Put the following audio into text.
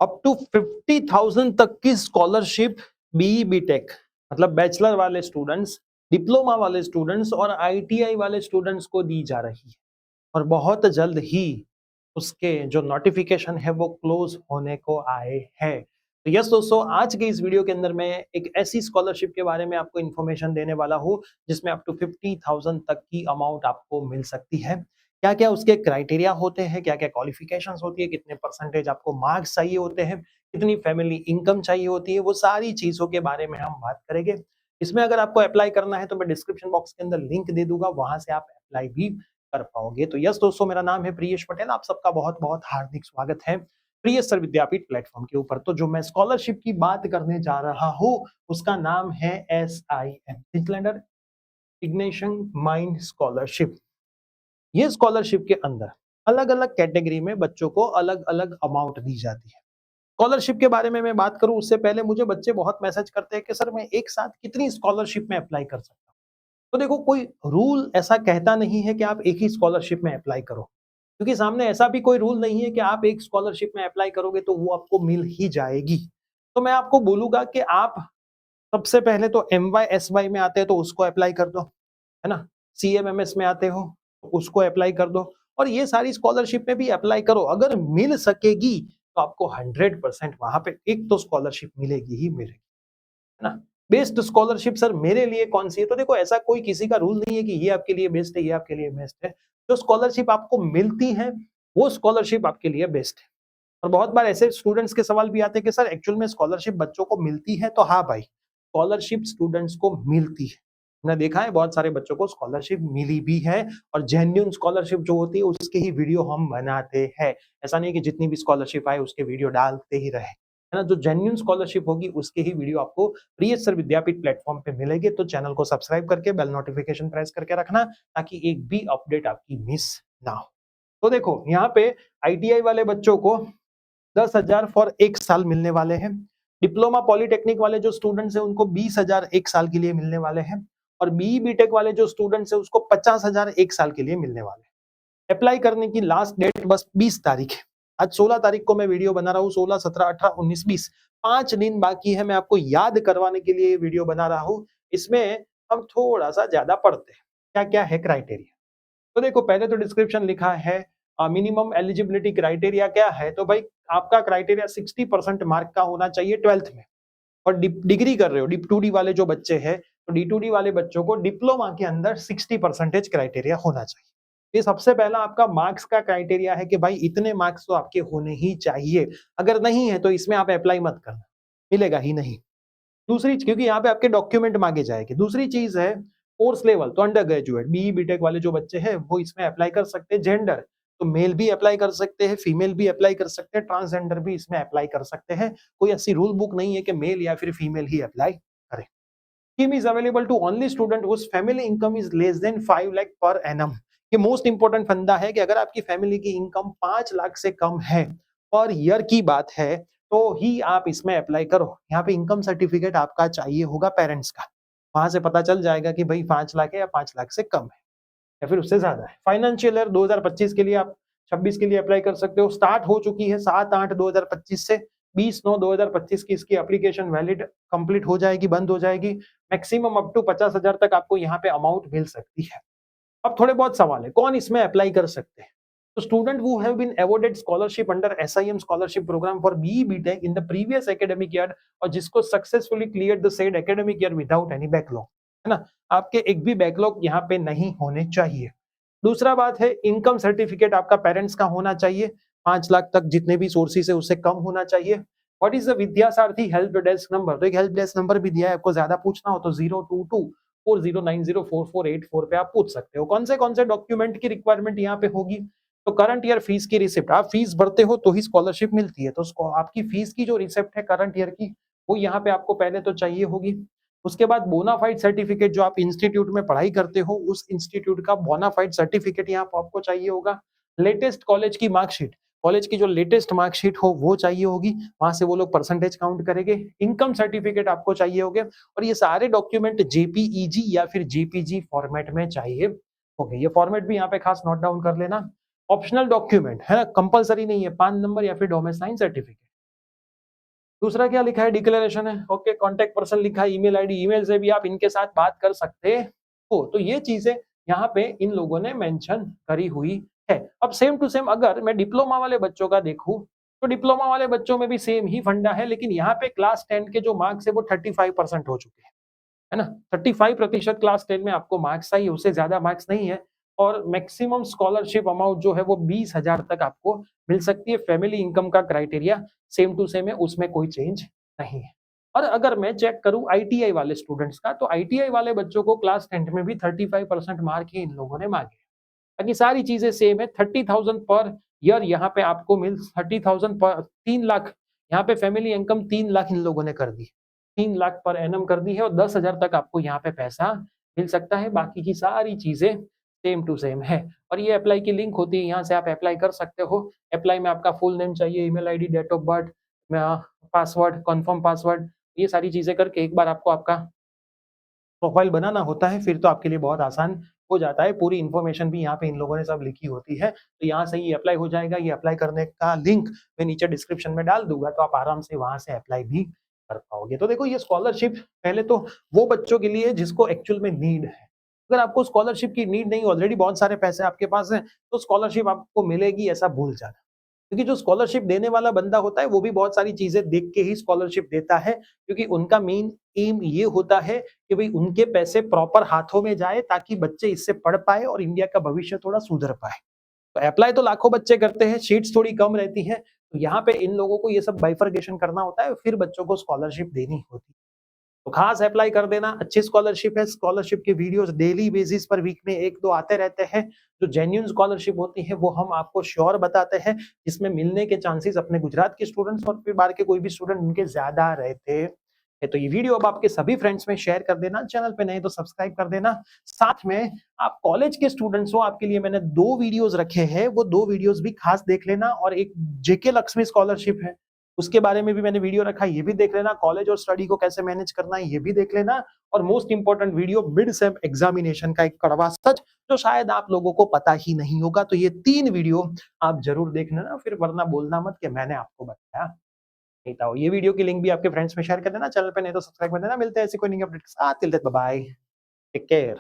Up to 50,000 तक की scholarship be BTech मतलब बैचलर वाले स्टूडेंट्स, डिप्लोमा वाले स्टूडेंट्स और आईटीआई वाले स्टूडेंट्स को दी जा रही है और बहुत जल्द ही उसके जो नोटिफिकेशन है वो क्लोज होने को आए हैं। तो यस दोस्तों, आज के इस वीडियो के अंदर मैं एक ऐसी स्कॉलरशिप के बारे में आपको इन्फॉर्मेशन देने वाला हूँ जिसमें अप टू 50,000 तक की अमाउंट आपको मिल सकती है। क्या क्या उसके क्राइटेरिया होते हैं, क्या क्या क्वालिफिकेशंस होती है, कितने परसेंटेज आपको मार्क्स चाहिए होते हैं, कितनी फैमिली इनकम चाहिए होती है, वो सारी चीजों के बारे में हम बात करेंगे। इसमें अगर आपको अप्लाई करना है तो मैं डिस्क्रिप्शन बॉक्स के अंदर लिंक दे दूंगा, वहां से आप अप्लाई भी कर पाओगे। तो यस दोस्तों, मेरा नाम है प्रियेश पटेल, आप सबका बहुत बहुत हार्दिक स्वागत है प्रियेश सर विद्यापीठ प्लेटफॉर्म के ऊपर। तो जो मैं स्कॉलरशिप की बात करने जा रहा हूँ उसका नाम है SIM, सिंचलैंडर इग्निशन माइंड स्कॉलरशिप। ये स्कॉलरशिप के अंदर अलग अलग कैटेगरी में बच्चों को अलग अलग अमाउंट दी जाती है। स्कॉलरशिप के बारे में मैं बात करूं उससे पहले मुझे बच्चे बहुत मैसेज करते हैं कि सर मैं एक साथ कितनी स्कॉलरशिप में अप्लाई कर सकता हूं। तो देखो, कोई रूल ऐसा कहता नहीं है कि आप एक ही स्कॉलरशिप में अप्लाई करो, क्योंकि सामने ऐसा भी कोई रूल नहीं है कि आप एक स्कॉलरशिप में अप्लाई करोगे तो वो आपको मिल ही जाएगी। तो मैं आपको बोलूंगा कि आप सबसे पहले तो MY SY में आते हैं तो उसको अप्लाई कर दो, है ना। CMMS में आते हो तो उसको अप्लाई कर दो और ये सारी स्कॉलरशिप में भी अप्लाई करो। अगर मिल सकेगी तो आपको 100% वहां पे एक तो स्कॉलरशिप मिलेगी ही मिलेगी, है ना। बेस्ट स्कॉलरशिप सर मेरे लिए कौन सी है, तो देखो ऐसा कोई किसी का रूल नहीं है कि ये आपके लिए बेस्ट है, ये आपके लिए बेस्ट है। जो स्कॉलरशिप आपको मिलती है वो स्कॉलरशिप आपके लिए बेस्ट है। और बहुत बार ऐसे स्टूडेंट्स के सवाल भी आते हैं कि सर एक्चुअल में स्कॉलरशिप बच्चों को मिलती है, तो हाँ भाई, स्कॉलरशिप स्टूडेंट्स को मिलती है। मैंने देखा है बहुत सारे बच्चों को स्कॉलरशिप मिली भी है और जेन्युइन स्कॉलरशिप जो होती है उसके ही वीडियो हम बनाते हैं। ऐसा नहीं कि जितनी भी स्कॉलरशिप आए उसके वीडियो डालते ही रहे, है ना। जो जेन्युइन स्कॉलरशिप होगी उसके ही वीडियो आपको प्रियेश सर विद्यापीठ प्लेटफॉर्म पे मिलेंगे। तो चैनल को सब्सक्राइब करके बेल नोटिफिकेशन प्रेस करके रखना ताकि एक भी अपडेट आपकी मिस ना हो। तो देखो यहाँ पे आईटीआई वाले बच्चों को 10,000 फॉर एक साल मिलने वाले हैं। डिप्लोमा पॉलिटेक्निक वाले जो स्टूडेंट्स हैं उनको 20,000 एक साल के लिए मिलने वाले हैं और बीई बीटेक वाले जो स्टूडेंट्स हैं उसको 50,000 एक साल के लिए मिलने वाले हैं। अप्लाई करने की लास्ट डेट बस 20 तारीख है। आज 16 तारीख को मैं वीडियो बना रहा हूँ। 16, 17, 18, 19, 20 5 दिन बाकी है। मैं आपको याद करवाने के लिए वीडियो बना रहा हूँ। इसमें हम थोड़ा सा ज्यादा पढ़ते हैं क्या क्या है क्राइटेरिया। तो देखो, पहले तो डिस्क्रिप्शन लिखा है मिनिमम एलिजिबिलिटी क्राइटेरिया क्या है। तो भाई आपका क्राइटेरिया 60% मार्क का होना चाहिए 12th में और डिग्री कर रहे हो डी2डी वाले जो बच्चे हैं, तो डी2डी वाले बच्चों को डिप्लोमा के अंदर 60% क्राइटेरिया होना चाहिए। ये सबसे पहला आपका मार्क्स का क्राइटेरिया है कि भाई इतने मार्क्स तो आपके होने ही चाहिए। अगर नहीं है तो इसमें आप अप्लाई मत करना, मिलेगा ही नहीं। दूसरी, क्योंकि यहाँ पे आपके डॉक्यूमेंट मांगे जाएंगे। दूसरी चीज है कोर्स लेवल, तो अंडर ग्रेजुएट बीई बीटेक वाले जो बच्चे हैं वो इसमें अप्लाई कर सकते हैं। जेंडर, तो मेल भी अप्लाई कर सकते हैं, फीमेल भी अप्लाई कर सकते हैं, ट्रांसजेंडर भी इसमें अप्लाई कर सकते हैं। कोई ऐसी रूल बुक नहीं है कि मेल या फिर फीमेल ही अप्लाई करे। Scheme is available to only student whose family income is less than 5 lakh per annum. ये मोस्ट इंपॉर्टेंट फंडा है कि अगर आपकी फैमिली की इनकम 5 लाख से कम है, पर ईयर की बात है, तो ही आप इसमें अप्लाई करो। यहाँ पे इनकम सर्टिफिकेट आपका चाहिए होगा पेरेंट्स का, वहां से पता चल जाएगा कि भाई 5 लाख है या 5 लाख से कम है या फिर उससे ज्यादा है। फाइनेंशियल ईयर 2025 के लिए आप 26 के लिए अप्लाई कर सकते हो। स्टार्ट हो चुकी है 7/8/2025 से 20/9/2025 की इसकी एप्लीकेशन वैलिड कंप्लीट हो जाएगी, बंद हो जाएगी। मैक्सिमम अप टू 50,000 तक आपको यहाँ पे अमाउंट मिल सकती है। अब थोड़े बहुत सवाल है, कौन इसमें अप्लाई कर सकते हैं। तो student who have been awarded scholarship under SIM scholarship program for BE BTech in the previous academic year और जिसको successfully clear the said academic year without any backlog, है ना। आपके एक भी बैकलॉग यहाँ पे नहीं होने चाहिए। दूसरा बात है इनकम सर्टिफिकेट आपका पेरेंट्स का होना चाहिए, 5 लाख तक जितने भी सोर्सेस है उससे कम होना चाहिए। What is the Vidyasarathi help desk number, तो एक हेल्प डेस्क नंबर भी दिया है, आपको ज्यादा पूछना हो तो 02240904484 पे आप पूछ सकते हो। कौन से डॉक्यूमेंट की रिक्वायरमेंट यहाँ पे होगी, तो करंट ईयर फीस की रिसिप्ट, आप फीस भरते हो तो ही स्कॉलरशिप मिलती है, तो आपकी फीस की जो रिसिप्ट है करंट ईयर की वो यहाँ पे आपको पहले तो चाहिए होगी। उसके बाद बोनाफाइड सर्टिफिकेट, जो आप इंस्टीट्यूट में पढ़ाई करते हो उस इंस्टीट्यूट का बोनाफाइड सर्टिफिकेट यहाँ पर आपको चाहिए होगा। लेटेस्ट कॉलेज की मार्कशीट, कॉलेज की जो लेटेस्ट मार्कशीट हो वो चाहिए होगी, वहां से वो लोग परसेंटेज काउंट करेंगे। इनकम सर्टिफिकेट आपको चाहिए होंगे और ये सारे डॉक्यूमेंट JPEG या फिर JPG फॉर्मेट में चाहिए होंगे। ये फॉर्मेट भी यहाँ पे खास नोट डाउन कर लेना। ऑप्शनल डॉक्यूमेंट है ना, कंपलसरी नहीं है, 5 नंबर या फिर डोमिसाइल सर्टिफिकेट। दूसरा क्या लिखा है, डिक्लेरेशन है, ओके, कॉन्टेक्ट पर्सन लिखा है, ईमेल आईडी, ईमेल से भी आप इनके साथ बात कर सकते हो। तो ये चीजें यहाँ पे इन लोगों ने मेंशन करी हुई है। अब सेम टू सेम अगर मैं डिप्लोमा वाले बच्चों का देखूं तो डिप्लोमा वाले बच्चों में भी सेम ही फंडा है, लेकिन यहाँ पे क्लास 10 के जो मार्क्स है वो 35% हो चुके हैं, है ना। 35% क्लास 10 में आपको मार्क्स चाहिए, उससे ज्यादा मार्क्स नहीं है। और मैक्सिमम स्कॉलरशिप अमाउंट जो है वो 20,000 तक आपको मिल सकती है। फैमिली इनकम का क्राइटेरिया सेम टू सेम है, उसमें कोई चेंज नहीं है। और अगर मैं चेक करूं आईटीआई वाले स्टूडेंट्स का, तो आईटीआई वाले बच्चों को क्लास 10 में भी 35% मार्क ही इन लोगों ने मांगे। बाकी सारी चीजें सेम है। 30,000 पर ईयर यहाँ पे आपको मिल 30,000 पर 3 लाख, यहाँ पे फैमिली इनकम 3 लाख इन लोगों ने कर दी, 3 लाख पर एनम कर दी है, और 10,000 तक आपको यहाँ पे पैसा मिल सकता है। बाकी की सारी चीजें सेम टू सेम है। और ये अप्लाई की लिंक होती है, यहाँ से आप अप्लाई कर सकते हो। अप्लाई में आपका फुल नेम चाहिए, email ID, date of birth, password, confirm password, ये सारी चीजें करके एक बार आपको आपका प्रोफाइल बनाना होता है, फिर तो आपके लिए बहुत आसान हो जाता है। पूरी इन्फॉर्मेशन भी यहाँ पे इन लोगों ने सब लिखी होती है, तो यहाँ से ये अप्लाई हो जाएगा। ये अप्लाई करने का लिंक मैं नीचे डिस्क्रिप्शन में डाल दूंगा, तो आप आराम से वहां से अप्लाई भी कर पाओगे। तो देखो, ये स्कॉलरशिप पहले तो वो बच्चों के लिए जिसको एक्चुअल में नीड है। अगर आपको स्कॉलरशिप की नीड नहीं, ऑलरेडी बहुत सारे पैसे आपके पास हैं, तो स्कॉलरशिप आपको मिलेगी ऐसा भूल जाना। क्योंकि जो स्कॉलरशिप देने वाला बंदा होता है वो भी बहुत सारी चीजें देख के ही स्कॉलरशिप देता है, क्योंकि उनका मेन एम ये होता है कि भाई उनके पैसे प्रॉपर हाथों में जाए, ताकि बच्चे इससे पढ़ पाए और इंडिया का भविष्य थोड़ा सुधर पाए। तो अप्लाई तो लाखों बच्चे करते हैं, सीट्स थोड़ी कम रहती हैं, तो यहाँ पे इन लोगों को ये सब बाइफरकेशन करना होता है, फिर बच्चों को स्कॉलरशिप देनी होती है। तो खास अप्लाई कर देना, अच्छी स्कॉलरशिप है। स्कॉलरशिप के वीडियोस डेली बेसिस पर वीक में 1-2 आते रहते हैं। जो जेन्युइन स्कॉलरशिप होती है वो हम आपको श्योर बताते हैं, जिसमें मिलने के चांसेस अपने गुजरात के स्टूडेंट्स और फिर बाहर के कोई भी स्टूडेंट उनके ज्यादा रहते हैं। तो ये वीडियो अब आपके सभी फ्रेंड्स में शेयर कर देना, चैनल पे नए तो सब्सक्राइब कर देना। साथ में आप कॉलेज के स्टूडेंट्स हो, आपके लिए मैंने 2 वीडियोस रखे हैं, वो 2 वीडियोस भी खास देख लेना। और एक जेके लक्ष्मी स्कॉलरशिप है, उसके बारे में भी मैंने वीडियो रखा है, ये भी देख लेना। कॉलेज और स्टडी को कैसे मैनेज करना है, ये भी देख लेना। और most important video, mid sem examination का एक कड़वा सच, जो शायद आप लोगों को पता ही नहीं होगा। तो ये 3 वीडियो आप जरूर देख लेना, फिर वरना बोलना मत कि मैंने आपको बताया नहीं था। ये वीडियो की लिंक भी आपके फ्रेंड्स में शेयर कर देना, चैनल पे नहीं तो सब्सक्राइब कर देना। मिलते हैं ऐसी कोई नई अपडेट के साथ, till then bye bye, take care.